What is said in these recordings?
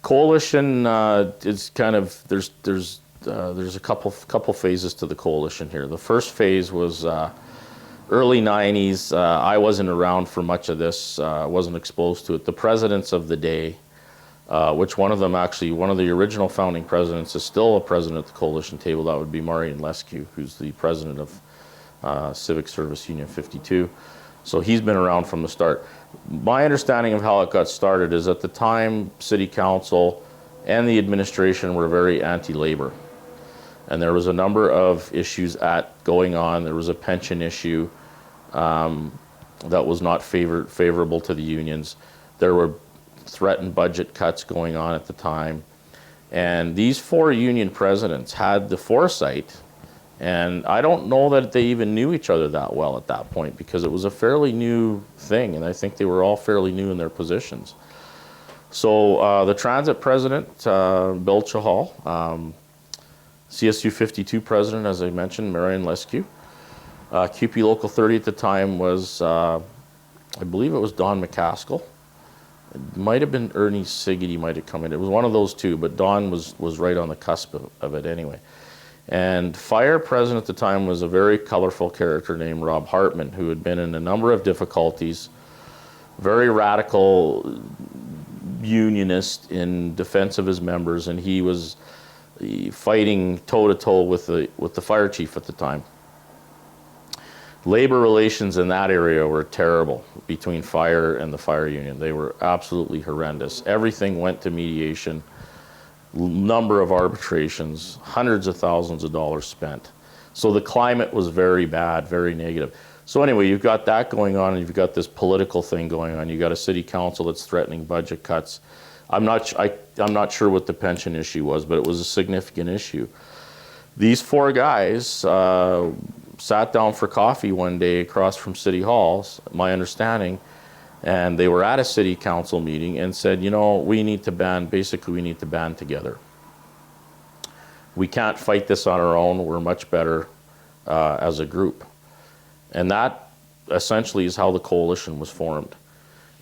Coalition is kind of, there's a couple phases to the coalition here. The first phase was early 90s. I wasn't around for much of this, wasn't exposed to it. The presidents of the day, which one of them actually, one of the original founding presidents is still a president at the coalition table. That would be Marian Lescu, who's the president of Civic Service Union 52. So he's been around from the start. My understanding of how it got started is at the time, City Council and the administration were very anti-labor. And there was a number of issues going on. There was a pension issue that was not favorable to the unions. There were threatened budget cuts going on at the time. And these four union presidents had the foresight, and I don't know that they even knew each other that well at that point, because it was a fairly new thing, and I think they were all fairly new in their positions. So the transit president, Bill Chahal, CSU 52 president, as I mentioned, Marian Lescu. CUPE Local 30 at the time was, I believe it was Don McCaskill. It might have been Ernie Siggety might have come in. It was one of those two, but Don was right on the cusp of it anyway. And fire president at the time was a very colorful character named Rob Hartman, who had been in a number of difficulties, very radical unionist in defense of his members, and he was fighting toe-to-toe with the fire chief at the time. Labor relations in that area were terrible between fire and the fire union. They were absolutely horrendous. Everything went to mediation. Number of arbitrations, hundreds of thousands of dollars spent. So the climate was very bad, very negative. So anyway, you've got that going on, and you've got this political thing going on. You've got a city council that's threatening budget cuts. I'm not sure what the pension issue was, but it was a significant issue. These four guys sat down for coffee one day across from City Hall, my understanding, and they were at a city council meeting and said, you know, we need to band together. We can't fight this on our own. We're much better as a group. And that essentially is how the coalition was formed.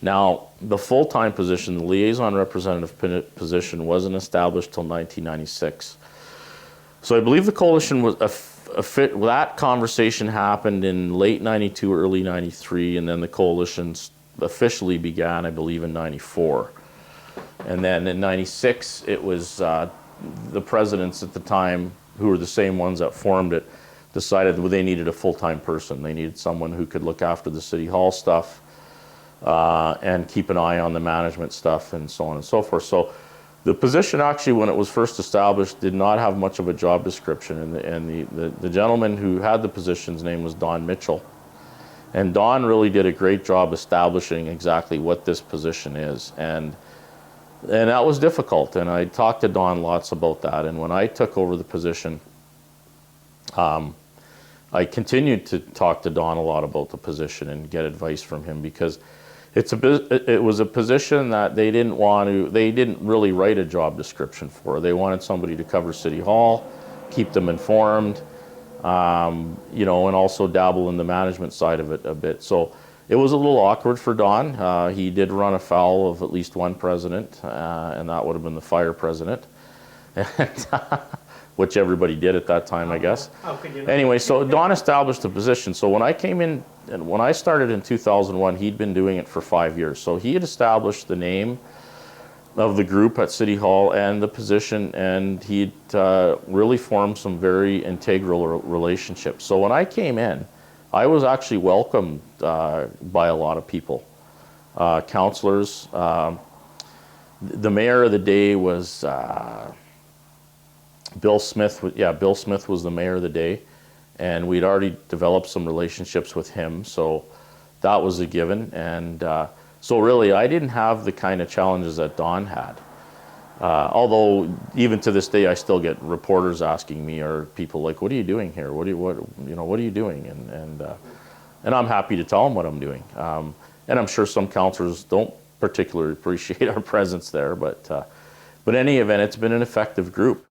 Now, the full-time position, the liaison representative position, wasn't established till 1996. So I believe the coalition was that conversation happened in late 92, early 93, and then the coalition officially began, I believe, in 94. And then in 96, it was the presidents at the time, who were the same ones that formed it, decided they needed a full-time person. They needed someone who could look after the City Hall stuff and keep an eye on the management stuff and so on and so forth. So the position actually, when it was first established, did not have much of a job description. And the gentleman who had the position's name was Don Mitchell. And Don really did a great job establishing exactly what this position is. And that was difficult. And I talked to Don lots about that. And when I took over the position, I continued to talk to Don a lot about the position and get advice from him, because it was a position that they didn't really write a job description for. They wanted somebody to cover City Hall, keep them informed, you know, and also dabble in the management side of it a bit. So it was a little awkward for Don. He did run afoul of at least one president, and that would have been the fire president, which everybody did at that time, I guess. How could you know? Anyway, so Don established the position. So when I came in, and when I started in 2001, he'd been doing it for 5 years. So he had established the name of the group at City Hall and the position, and he'd really formed some very integral relationships. So when I came in, I was actually welcomed by a lot of people, councillors. The mayor of the day was Bill Smith. Bill Smith was the mayor of the day, and we'd already developed some relationships with him, so that was a given. And so really, I didn't have the kind of challenges that Don had. Although even to this day, I still get reporters asking me, or people like, "What are you doing here? What are you doing?" And I'm happy to tell them what I'm doing. And I'm sure some councillors don't particularly appreciate our presence there, but in any event, it's been an effective group.